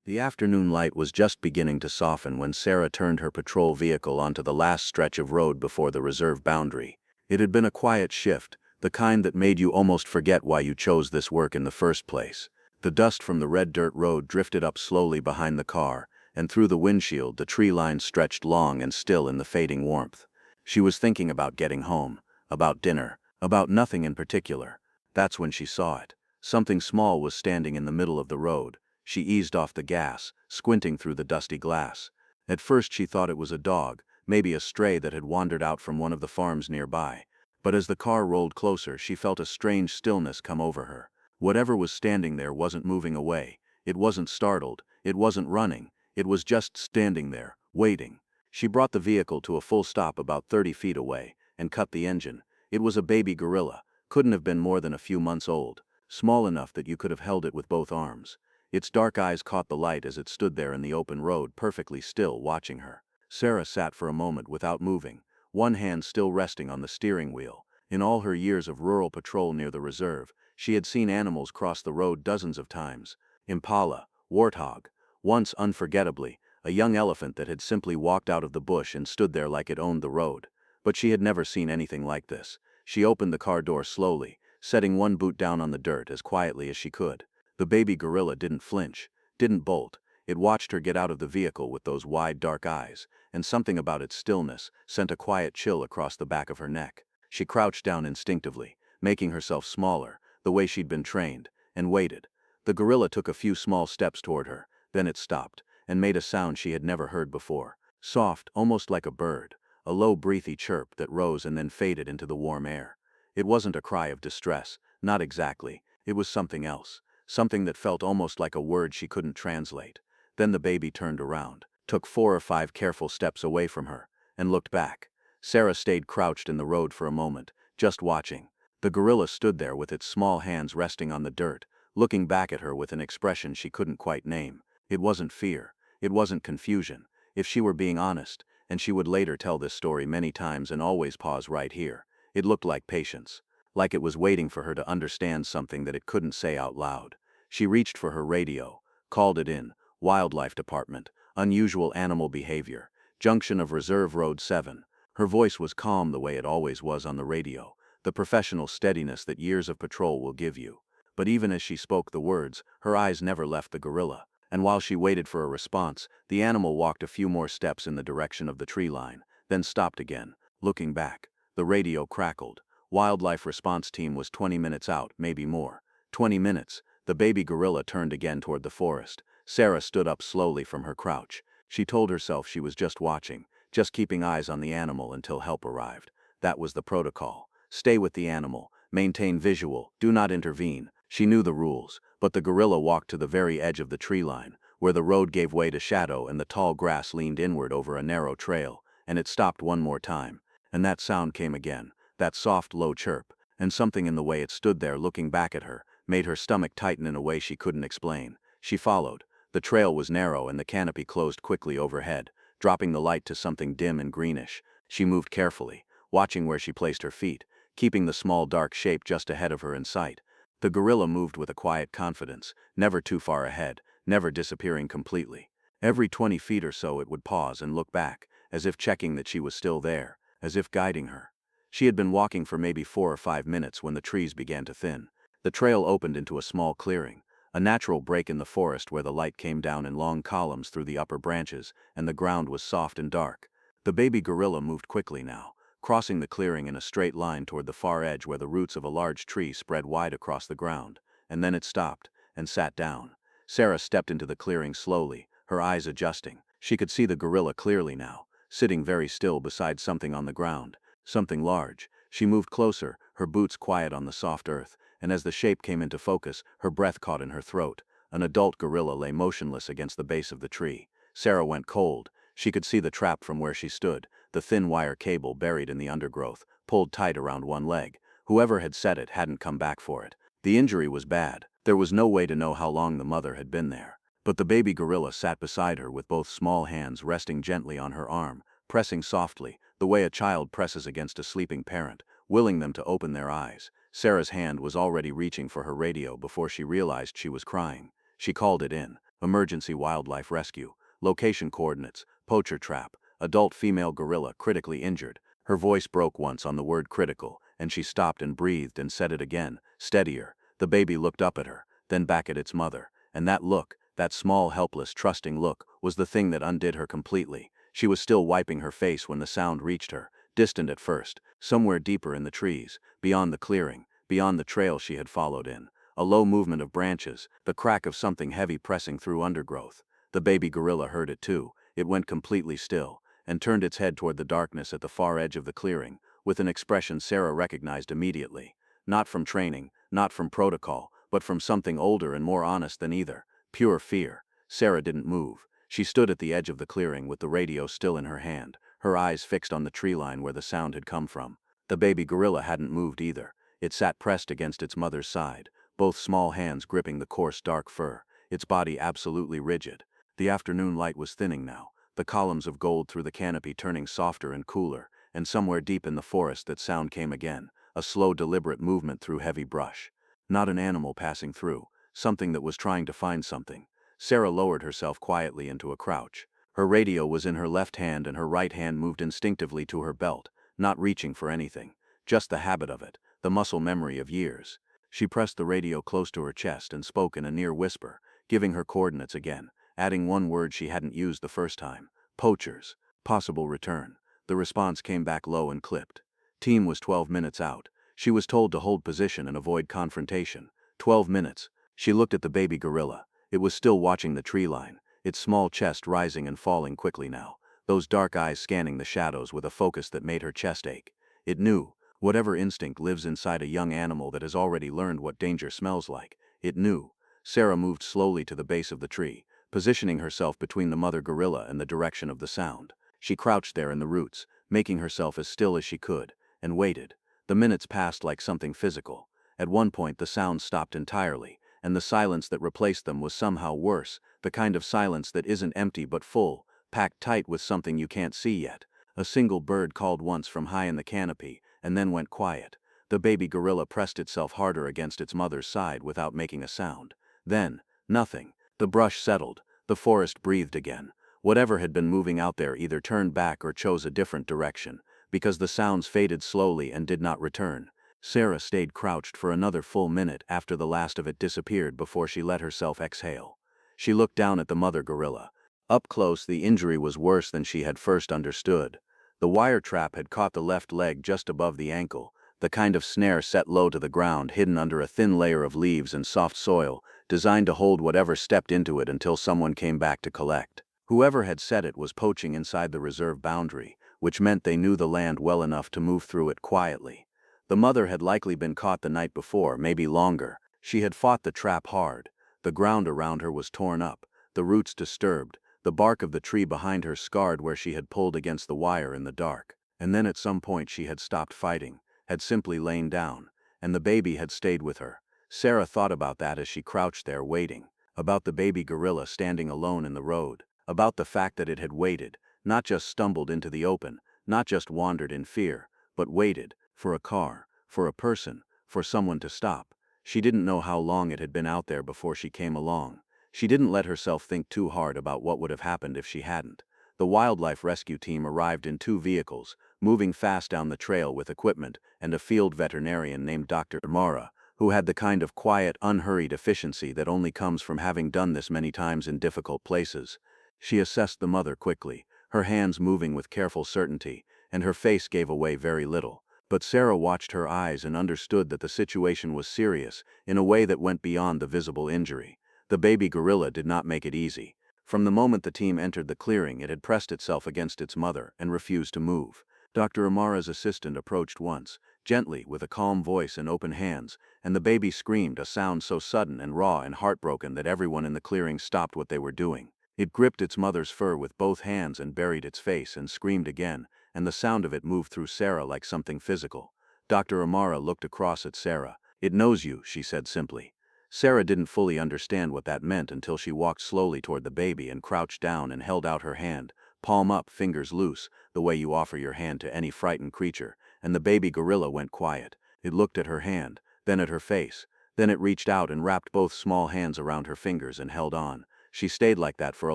The afternoon light was just beginning to soften when Sarah turned her patrol vehicle onto the last stretch of road before the reserve boundary. It had been a quiet shift, the kind that made you almost forget why you chose this work in the first place. The dust from the red dirt road drifted up slowly behind the car, and through the windshield the tree line stretched long and still in the fading warmth. She was thinking about getting home, about dinner, about nothing in particular. That's when she saw it. Something small was standing in the middle of the road. She eased off the gas, squinting through the dusty glass. At first she thought it was a dog, maybe a stray that had wandered out from one of the farms nearby. But as the car rolled closer, she felt a strange stillness come over her. Whatever was standing there wasn't moving away. It wasn't startled. It wasn't running. It was just standing there, waiting. She brought the vehicle to a full stop about 30 feet away, and cut the engine. It was a baby gorilla, couldn't have been more than a few months old, small enough that you could have held it with both arms. Its dark eyes caught the light as it stood there in the open road, perfectly still, watching her. Sarah sat for a moment without moving, one hand still resting on the steering wheel. In all her years of rural patrol near the reserve, she had seen animals cross the road dozens of times. Impala, warthog, once unforgettably, a young elephant that had simply walked out of the bush and stood there like it owned the road. But she had never seen anything like this. She opened the car door slowly, setting one boot down on the dirt as quietly as she could. The baby gorilla didn't flinch, didn't bolt. It watched her get out of the vehicle with those wide dark eyes, and something about its stillness sent a quiet chill across the back of her neck. She crouched down instinctively, making herself smaller, the way she'd been trained, and waited. The gorilla took a few small steps toward her, then it stopped, and made a sound she had never heard before. Soft, almost like a bird, a low breathy chirp that rose and then faded into the warm air. It wasn't a cry of distress, not exactly. It was something else. Something that felt almost like a word she couldn't translate. Then the baby turned around, took 4 or 5 careful steps away from her, and looked back. Sarah stayed crouched in the road for a moment, just watching. The gorilla stood there with its small hands resting on the dirt, looking back at her with an expression she couldn't quite name. It wasn't fear. It wasn't confusion. If she were being honest, and she would later tell this story many times and always pause right here, it looked like patience. Like it was waiting for her to understand something that it couldn't say out loud. She reached for her radio, called it in, Wildlife Department, unusual animal behavior, junction of Reserve Road 7. Her voice was calm the way it always was on the radio, the professional steadiness that years of patrol will give you. But even as she spoke the words, her eyes never left the gorilla, and while she waited for a response, the animal walked a few more steps in the direction of the tree line, then stopped again, looking back. The radio crackled. Wildlife response team was 20 minutes out, maybe more. 20 minutes. The baby gorilla turned again toward the forest. Sarah stood up slowly from her crouch. She told herself she was just watching, just keeping eyes on the animal until help arrived. That was the protocol. Stay with the animal, maintain visual, do not intervene. She knew the rules, but the gorilla walked to the very edge of the tree line, where the road gave way to shadow and the tall grass leaned inward over a narrow trail, and it stopped one more time. And that sound came again. That soft, low chirp, and something in the way it stood there looking back at her, made her stomach tighten in a way she couldn't explain. She followed. The trail was narrow and the canopy closed quickly overhead, dropping the light to something dim and greenish. She moved carefully, watching where she placed her feet, keeping the small dark shape just ahead of her in sight. The gorilla moved with a quiet confidence, never too far ahead, never disappearing completely. Every 20 feet or so it would pause and look back, as if checking that she was still there, as if guiding her. She had been walking for maybe 4 or 5 minutes when the trees began to thin. The trail opened into a small clearing, a natural break in the forest where the light came down in long columns through the upper branches, and the ground was soft and dark. The baby gorilla moved quickly now, crossing the clearing in a straight line toward the far edge where the roots of a large tree spread wide across the ground, and then it stopped, and sat down. Sarah stepped into the clearing slowly, her eyes adjusting. She could see the gorilla clearly now, sitting very still beside something on the ground. Something large. She moved closer, her boots quiet on the soft earth, and as the shape came into focus, her breath caught in her throat. An adult gorilla lay motionless against the base of the tree. Sarah went cold. She could see the trap from where she stood, the thin wire cable buried in the undergrowth, pulled tight around one leg. Whoever had set it hadn't come back for it. The injury was bad. There was no way to know how long the mother had been there. But the baby gorilla sat beside her with both small hands resting gently on her arm, pressing softly, the way a child presses against a sleeping parent, willing them to open their eyes. Sarah's hand was already reaching for her radio before she realized she was crying. She called it in. Emergency wildlife rescue. Location coordinates. Poacher trap. Adult female gorilla critically injured. Her voice broke once on the word critical, and she stopped and breathed and said it again, steadier. The baby looked up at her, then back at its mother, and that look, that small, helpless, trusting look, was the thing that undid her completely. She was still wiping her face when the sound reached her, distant at first, somewhere deeper in the trees, beyond the clearing, beyond the trail she had followed in. A low movement of branches, the crack of something heavy pressing through undergrowth. The baby gorilla heard it too. It went completely still, and turned its head toward the darkness at the far edge of the clearing, with an expression Sarah recognized immediately. Not from training, not from protocol, but from something older and more honest than either. Pure fear. Sarah didn't move. She stood at the edge of the clearing with the radio still in her hand, her eyes fixed on the tree line where the sound had come from. The baby gorilla hadn't moved either. It sat pressed against its mother's side, both small hands gripping the coarse dark fur, its body absolutely rigid. The afternoon light was thinning now, the columns of gold through the canopy turning softer and cooler, and somewhere deep in the forest that sound came again, a slow deliberate movement through heavy brush. Not an animal passing through, something that was trying to find something. Sarah lowered herself quietly into a crouch. Her radio was in her left hand and her right hand moved instinctively to her belt, not reaching for anything, just the habit of it, the muscle memory of years. She pressed the radio close to her chest and spoke in a near whisper, giving her coordinates again, adding one word she hadn't used the first time. Poachers. Possible return. The response came back low and clipped. Team was 12 minutes out. She was told to hold position and avoid confrontation. 12 minutes. She looked at the baby gorilla. It was still watching the tree line, its small chest rising and falling quickly now, those dark eyes scanning the shadows with a focus that made her chest ache. It knew. Whatever instinct lives inside a young animal that has already learned what danger smells like. It knew. Sarah moved slowly to the base of the tree, positioning herself between the mother gorilla and the direction of the sound. She crouched there in the roots, making herself as still as she could, and waited. The minutes passed like something physical. At one point the sounds stopped entirely, and the silence that replaced them was somehow worse, the kind of silence that isn't empty but full, packed tight with something you can't see yet. A single bird called once from high in the canopy, and then went quiet. The baby gorilla pressed itself harder against its mother's side without making a sound. Then, nothing. The brush settled. The forest breathed again. Whatever had been moving out there either turned back or chose a different direction, because the sounds faded slowly and did not return. Sarah stayed crouched for another full minute after the last of it disappeared before she let herself exhale. She looked down at the mother gorilla. Up close, the injury was worse than she had first understood. The wire trap had caught the left leg just above the ankle, the kind of snare set low to the ground, hidden under a thin layer of leaves and soft soil, designed to hold whatever stepped into it until someone came back to collect. Whoever had set it was poaching inside the reserve boundary, which meant they knew the land well enough to move through it quietly. The mother had likely been caught the night before, maybe longer. She had fought the trap hard. The ground around her was torn up, the roots disturbed, the bark of the tree behind her scarred where she had pulled against the wire in the dark. And then at some point she had stopped fighting, had simply lain down, and the baby had stayed with her. Sarah thought about that as she crouched there waiting, about the baby gorilla standing alone in the road, about the fact that it had waited, not just stumbled into the open, not just wandered in fear, but waited, for a car, for a person, for someone to stop. She didn't know how long it had been out there before she came along. She didn't let herself think too hard about what would have happened if she hadn't. The wildlife rescue team arrived in 2 vehicles, moving fast down the trail with equipment and a field veterinarian named Dr. Amara, who had the kind of quiet, unhurried efficiency that only comes from having done this many times in difficult places. She assessed the mother quickly, her hands moving with careful certainty, and her face gave away very little. But Sarah watched her eyes and understood that the situation was serious in a way that went beyond the visible injury. The baby gorilla did not make it easy. From the moment the team entered the clearing, it had pressed itself against its mother and refused to move. Dr. Amara's assistant approached once, gently, with a calm voice and open hands, and the baby screamed, a sound so sudden and raw and heartbroken that everyone in the clearing stopped what they were doing. It gripped its mother's fur with both hands and buried its face and screamed again, and the sound of it moved through Sarah like something physical. Dr. Amara looked across at Sarah. "It knows you," she said simply. Sarah didn't fully understand what that meant until she walked slowly toward the baby and crouched down and held out her hand, palm up, fingers loose, the way you offer your hand to any frightened creature, and the baby gorilla went quiet. It looked at her hand, then at her face, then it reached out and wrapped both small hands around her fingers and held on. She stayed like that for a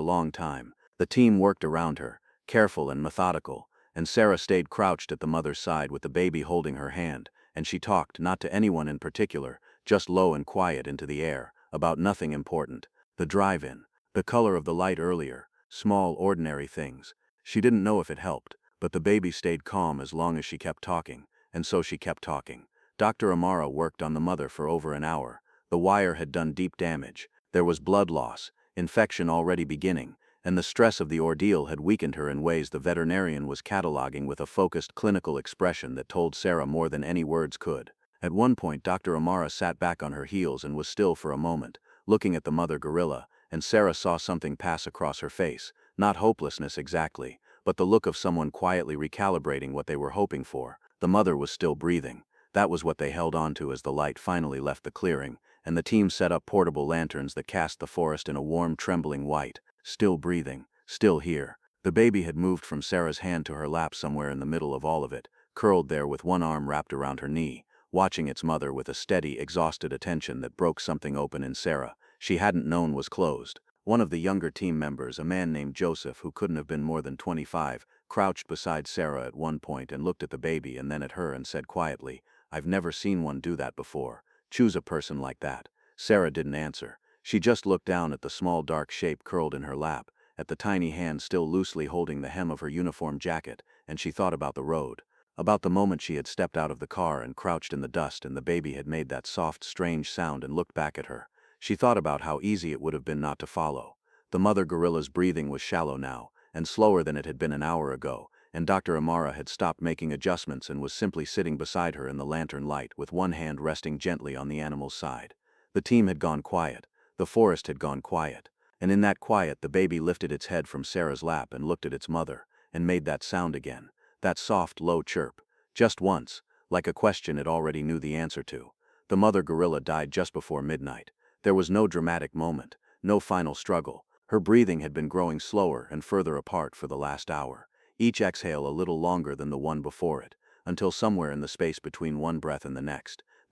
long time. The team worked around her, careful and methodical, and Sarah stayed crouched at the mother's side with the baby holding her hand, and she talked, not to anyone in particular, just low and quiet into the air, about nothing important. The drive-in, the color of the light earlier, small ordinary things. She didn't know if it helped, but the baby stayed calm as long as she kept talking, and so she kept talking. Dr. Amara worked on the mother for over an hour. The wire had done deep damage. There was blood loss, infection already beginning, and the stress of the ordeal had weakened her in ways the veterinarian was cataloging with a focused clinical expression that told Sarah more than any words could. At one point, Dr. Amara sat back on her heels and was still for a moment, looking at the mother gorilla, and Sarah saw something pass across her face, not hopelessness exactly, but the look of someone quietly recalibrating what they were hoping for. The mother was still breathing. That was what they held on to as the light finally left the clearing, and the team set up portable lanterns that cast the forest in a warm, trembling white. Still breathing, still here. The baby had moved from Sarah's hand to her lap somewhere in the middle of all of it, curled there with one arm wrapped around her knee, watching its mother with a steady, exhausted attention that broke something open in Sarah she hadn't known was closed. One of the younger team members, a man named Joseph who couldn't have been more than 25, crouched beside Sarah at one point and looked at the baby and then at her and said quietly, "I've never seen one do that before. Choose a person like that." Sarah didn't answer. She just looked down at the small dark shape curled in her lap, at the tiny hand still loosely holding the hem of her uniform jacket, and she thought about the road. About the moment she had stepped out of the car and crouched in the dust and the baby had made that soft, strange sound and looked back at her. She thought about how easy it would have been not to follow. The mother gorilla's breathing was shallow now, and slower than it had been an hour ago, and Dr. Amara had stopped making adjustments and was simply sitting beside her in the lantern light with one hand resting gently on the animal's side. The team had gone quiet. The forest had gone quiet, and in that quiet the baby lifted its head from Sarah's lap and looked at its mother, and made that sound again, that soft, low chirp, just once, like a question it already knew the answer to. The mother gorilla died just before midnight. There was no dramatic moment, no final struggle. Her breathing had been growing slower and further apart for the last hour, each exhale a little longer than the one before it, until somewhere in the space between one breath and the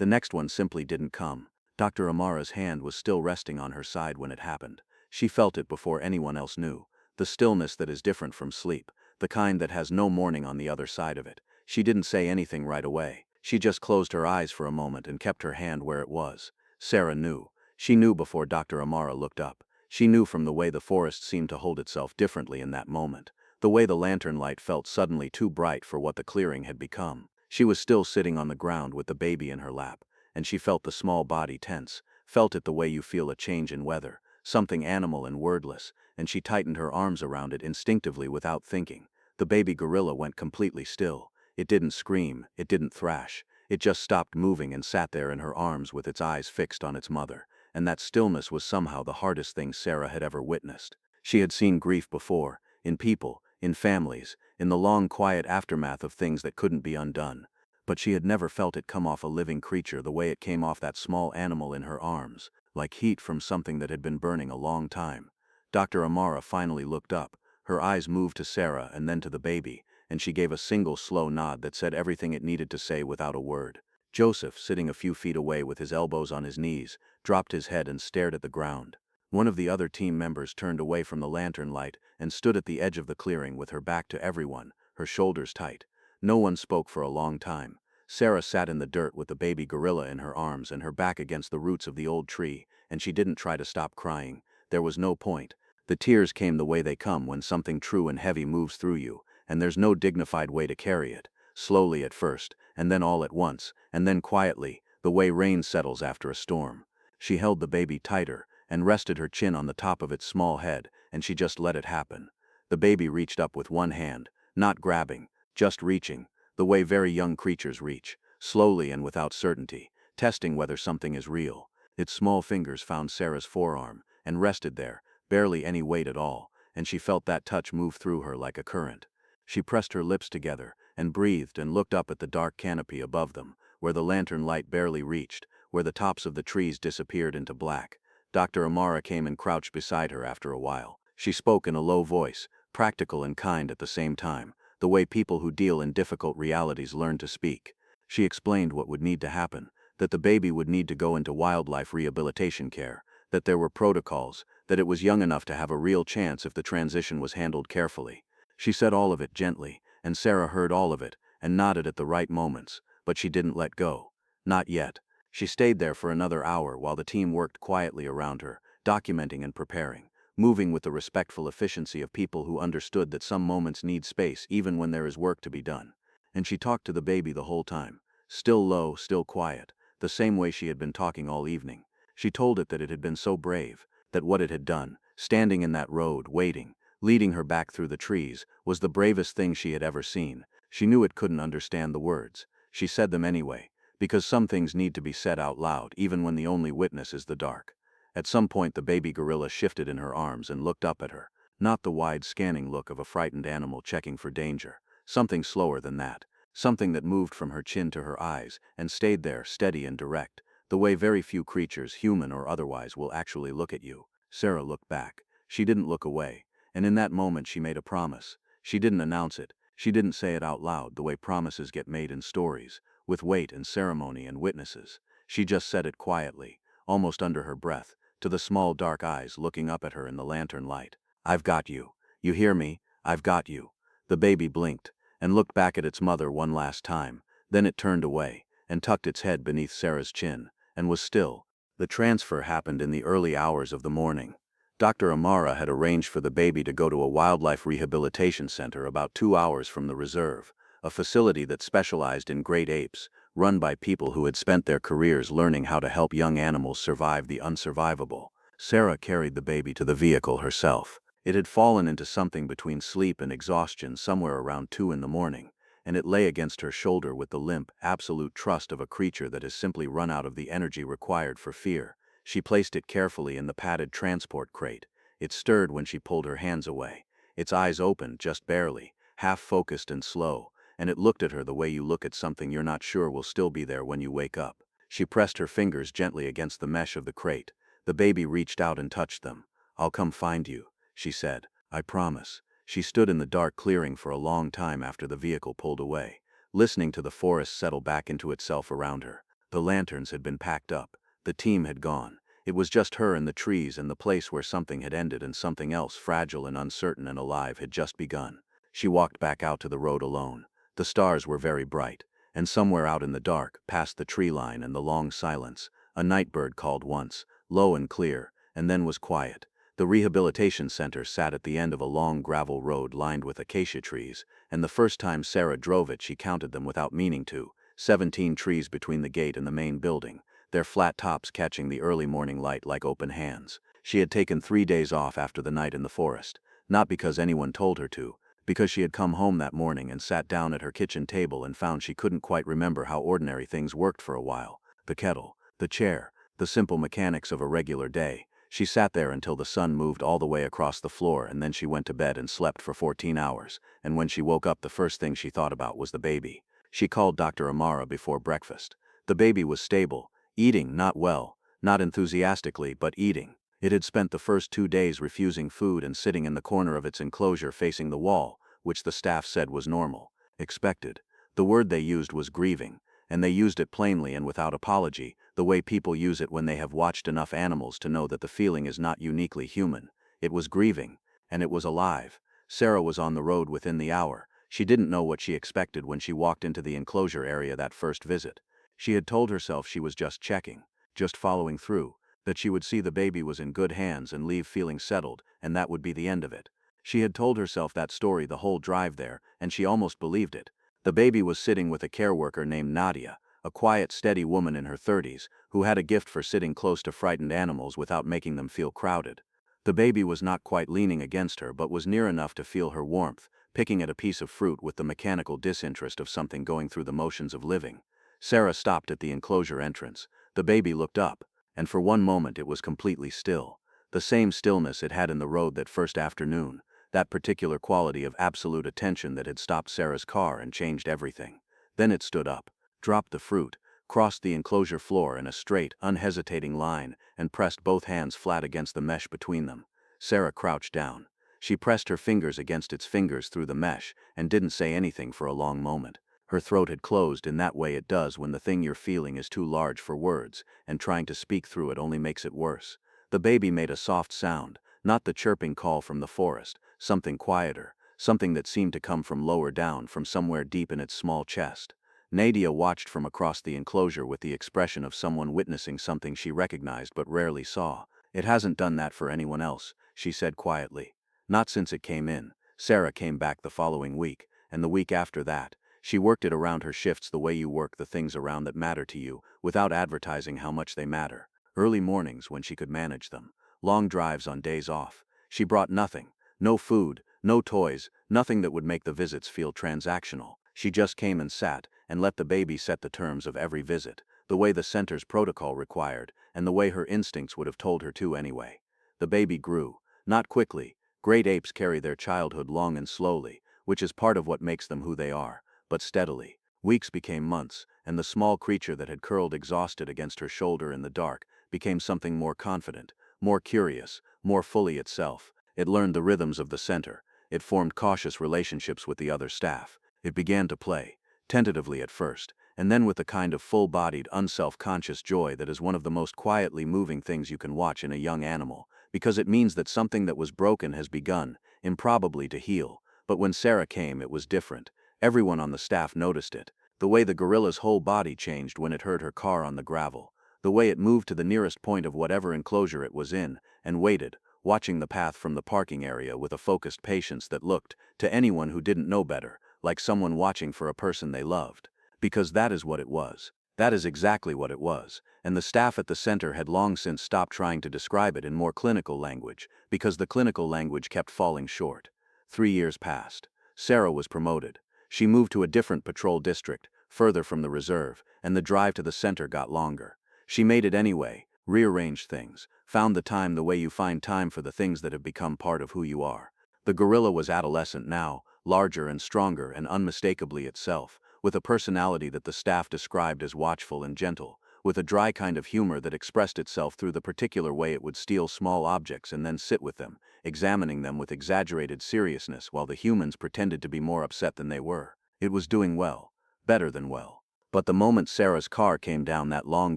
next one simply didn't come. Dr. Amara's hand was still resting on her side when it happened. She felt it before anyone else knew. The stillness that is different from sleep, the kind that has no morning on the other side of it. She didn't say anything right away. She just closed her eyes for a moment and kept her hand where it was. Sarah knew. She knew before Dr. Amara looked up. She knew from the way the forest seemed to hold itself differently in that moment. The way the lantern light felt suddenly too bright for what the clearing had become. She was still sitting on the ground with the baby in her lap, and she felt the small body tense, felt it the way you feel a change in weather, something animal and wordless, and she tightened her arms around it instinctively without thinking. The baby gorilla went completely still. It didn't scream, it didn't thrash, it just stopped moving and sat there in her arms with its eyes fixed on its mother, and that stillness was somehow the hardest thing Sarah had ever witnessed. She had seen grief before, in people, in families, in the long quiet aftermath of things that couldn't be undone. But she had never felt it come off a living creature the way it came off that small animal in her arms, like heat from something that had been burning a long time. Dr. Amara finally looked up. Her eyes moved to Sarah and then to the baby, and she gave a single slow nod that said everything it needed to say without a word. Joseph, sitting a few feet away with his elbows on his knees, dropped his head and stared at the ground. One of the other team members turned away from the lantern light and stood at the edge of the clearing with her back to everyone, her shoulders tight. No one spoke for a long time. Sarah sat in the dirt with the baby gorilla in her arms and her back against the roots of the old tree, and she didn't try to stop crying. There was no point. The tears came the way they come when something true and heavy moves through you, and there's no dignified way to carry it. Slowly at first, and then all at once, and then quietly, the way rain settles after a storm. She held the baby tighter, and rested her chin on the top of its small head, and she just let it happen. The baby reached up with one hand, not grabbing, just reaching, the way very young creatures reach, slowly and without certainty, testing whether something is real. Its small fingers found Sarah's forearm, and rested there, barely any weight at all, and she felt that touch move through her like a current. She pressed her lips together, and breathed and looked up at the dark canopy above them, where the lantern light barely reached, where the tops of the trees disappeared into black. Dr. Amara came and crouched beside her after a while. She spoke in a low voice, practical and kind at the same time, the way people who deal in difficult realities learn to speak. She explained what would need to happen, that the baby would need to go into wildlife rehabilitation care, that there were protocols, that it was young enough to have a real chance if the transition was handled carefully. She said all of it gently, and Sarah heard all of it, and nodded at the right moments, but she didn't let go. Not yet. She stayed there for another hour while the team worked quietly around her, documenting and preparing, moving with the respectful efficiency of people who understood that some moments need space even when there is work to be done. And she talked to the baby the whole time, still low, still quiet, the same way she had been talking all evening. She told it that it had been so brave, that what it had done, standing in that road, waiting, leading her back through the trees, was the bravest thing she had ever seen. She knew it couldn't understand the words. She said them anyway, because some things need to be said out loud even when the only witness is the dark. At some point the baby gorilla shifted in her arms and looked up at her, not the wide scanning look of a frightened animal checking for danger. Something slower than that, something that moved from her chin to her eyes and stayed there, steady and direct, the way very few creatures, human or otherwise, will actually look at you. Sarah looked back. She didn't look away, and in that moment she made a promise. She didn't announce it. She didn't say it out loud the way promises get made in stories, with weight and ceremony and witnesses. She just said it quietly, almost under her breath, to the small dark eyes looking up at her in the lantern light. "I've got you. You hear me? I've got you." The baby blinked and looked back at its mother one last time. Then it turned away and tucked its head beneath Sarah's chin and was still. The transfer happened in the early hours of the morning. Dr. Amara had arranged for the baby to go to a wildlife rehabilitation center about 2 hours from the reserve, a facility that specialized in great apes, run by people who had spent their careers learning how to help young animals survive the unsurvivable. Sarah carried the baby to the vehicle herself. It had fallen into something between sleep and exhaustion somewhere around 2 in the morning, and it lay against her shoulder with the limp, absolute trust of a creature that has simply run out of the energy required for fear. She placed it carefully in the padded transport crate. It stirred when she pulled her hands away. Its eyes opened, just barely, half-focused and slow, and it looked at her the way you look at something you're not sure will still be there when you wake up. She pressed her fingers gently against the mesh of the crate. The baby reached out and touched them. "I'll come find you," she said. "I promise." She stood in the dark clearing for a long time after the vehicle pulled away, listening to the forest settle back into itself around her. The lanterns had been packed up. The team had gone. It was just her and the trees and the place where something had ended and something else, fragile and uncertain and alive, had just begun. She walked back out to the road alone. The stars were very bright, and somewhere out in the dark, past the tree line and the long silence, a night bird called once, low and clear, and then was quiet. The rehabilitation center sat at the end of a long gravel road lined with acacia trees, and the first time Sarah drove it she counted them without meaning to, 17 trees between the gate and the main building, their flat tops catching the early morning light like open hands. She had taken 3 days off after the night in the forest, not because anyone told her to, because she had come home that morning and sat down at her kitchen table and found she couldn't quite remember how ordinary things worked for a while. The kettle, the chair, the simple mechanics of a regular day. She sat there until the sun moved all the way across the floor, and then she went to bed and slept for 14 hours, and when she woke up the first thing she thought about was the baby. She called Dr. Amara before breakfast. The baby was stable, eating, not well, not enthusiastically, but eating. It had spent the first 2 days refusing food and sitting in the corner of its enclosure facing the wall, which the staff said was normal, expected. The word they used was grieving, and they used it plainly and without apology, the way people use it when they have watched enough animals to know that the feeling is not uniquely human. It was grieving, and it was alive. Sarah was on the road within the hour. She didn't know what she expected when she walked into the enclosure area that first visit. She had told herself she was just checking, just following through, that she would see the baby was in good hands and leave feeling settled, and that would be the end of it. She had told herself that story the whole drive there, and she almost believed it. The baby was sitting with a care worker named Nadia, a quiet, steady woman in her 30s, who had a gift for sitting close to frightened animals without making them feel crowded. The baby was not quite leaning against her but was near enough to feel her warmth, picking at a piece of fruit with the mechanical disinterest of something going through the motions of living. Sarah stopped at the enclosure entrance. The baby looked up, and for one moment it was completely still. The same stillness it had in the road that first afternoon, that particular quality of absolute attention that had stopped Sarah's car and changed everything. Then it stood up, dropped the fruit, crossed the enclosure floor in a straight, unhesitating line, and pressed both hands flat against the mesh between them. Sarah crouched down. She pressed her fingers against its fingers through the mesh and didn't say anything for a long moment. Her throat had closed in that way it does when the thing you're feeling is too large for words, and trying to speak through it only makes it worse. The baby made a soft sound, not the chirping call from the forest, something quieter, something that seemed to come from lower down, from somewhere deep in its small chest. Nadia watched from across the enclosure with the expression of someone witnessing something she recognized but rarely saw. "It hasn't done that for anyone else," she said quietly. "Not since it came in." Sarah came back the following week, and the week after that. She worked it around her shifts the way you work the things around that matter to you, without advertising how much they matter. Early mornings when she could manage them. Long drives on days off. She brought nothing. No food, no toys, nothing that would make the visits feel transactional. She just came and sat, and let the baby set the terms of every visit, the way the center's protocol required, and the way her instincts would have told her to anyway. The baby grew. Not quickly. Great apes carry their childhood long and slowly, which is part of what makes them who they are, but steadily. Weeks became months, and the small creature that had curled exhausted against her shoulder in the dark became something more confident, more curious, more fully itself. It learned the rhythms of the center. It formed cautious relationships with the other staff. It began to play, tentatively at first, and then with a kind of full-bodied, unself-conscious joy that is one of the most quietly moving things you can watch in a young animal, because it means that something that was broken has begun, improbably, to heal. But when Sarah came, it was different. Everyone on the staff noticed it. The way the gorilla's whole body changed when it heard her car on the gravel. The way it moved to the nearest point of whatever enclosure it was in, and waited, watching the path from the parking area with a focused patience that looked, to anyone who didn't know better, like someone watching for a person they loved. Because that is what it was. That is exactly what it was, and the staff at the center had long since stopped trying to describe it in more clinical language, because the clinical language kept falling short. 3 years passed. Sarah was promoted. She moved to a different patrol district, further from the reserve, and the drive to the center got longer. She made it anyway, rearranged things, found the time the way you find time for the things that have become part of who you are. The gorilla was adolescent now, larger and stronger and unmistakably itself, with a personality that the staff described as watchful and gentle, with a dry kind of humor that expressed itself through the particular way it would steal small objects and then sit with them, examining them with exaggerated seriousness while the humans pretended to be more upset than they were. It was doing well. Better than well. But the moment Sarah's car came down that long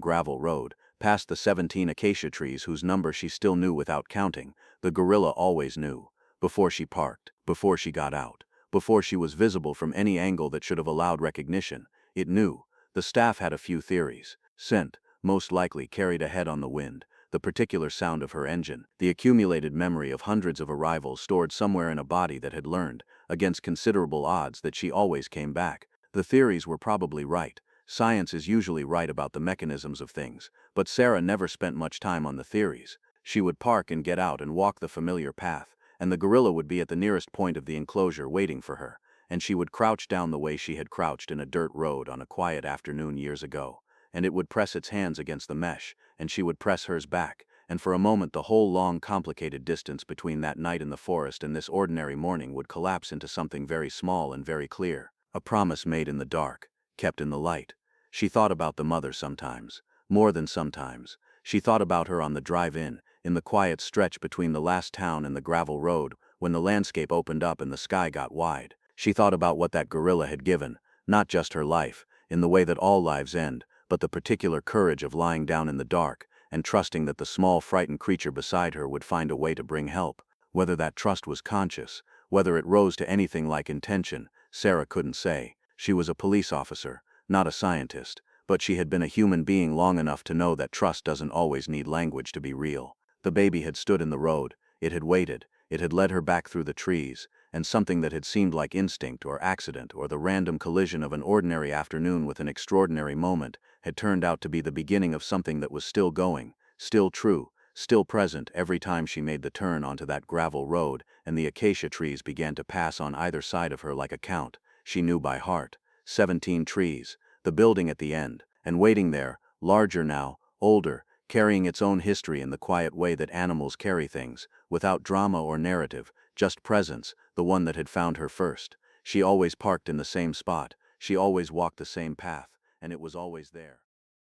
gravel road, past the 17 acacia trees whose number she still knew without counting, the gorilla always knew. Before she parked, before she got out, before she was visible from any angle that should have allowed recognition, it knew. The staff had a few theories. Scent, most likely carried ahead on the wind, the particular sound of her engine, the accumulated memory of hundreds of arrivals stored somewhere in a body that had learned, against considerable odds, that she always came back. The theories were probably right. Science is usually right about the mechanisms of things, but Sarah never spent much time on the theories. She would park and get out and walk the familiar path, and the gorilla would be at the nearest point of the enclosure waiting for her, and she would crouch down the way she had crouched in a dirt road on a quiet afternoon years ago, and it would press its hands against the mesh, and she would press hers back, and for a moment the whole long, complicated distance between that night in the forest and this ordinary morning would collapse into something very small and very clear. A promise made in the dark, kept in the light. She thought about the mother sometimes. More than sometimes. She thought about her on the drive-in, in the quiet stretch between the last town and the gravel road, when the landscape opened up and the sky got wide. She thought about what that gorilla had given, not just her life, in the way that all lives end, but the particular courage of lying down in the dark, and trusting that the small frightened creature beside her would find a way to bring help. Whether that trust was conscious, whether it rose to anything like intention, Sarah couldn't say. She was a police officer, not a scientist, but she had been a human being long enough to know that trust doesn't always need language to be real. The baby had stood in the road, it had waited, it had led her back through the trees, and something that had seemed like instinct or accident or the random collision of an ordinary afternoon with an extraordinary moment had turned out to be the beginning of something that was still going, still true, still present every time she made the turn onto that gravel road and the acacia trees began to pass on either side of her like a count. She knew by heart. 17 trees, the building at the end, and waiting there, larger now, older, carrying its own history in the quiet way that animals carry things, without drama or narrative, just presence, the one that had found her first. She always parked in the same spot, she always walked the same path, and it was always there.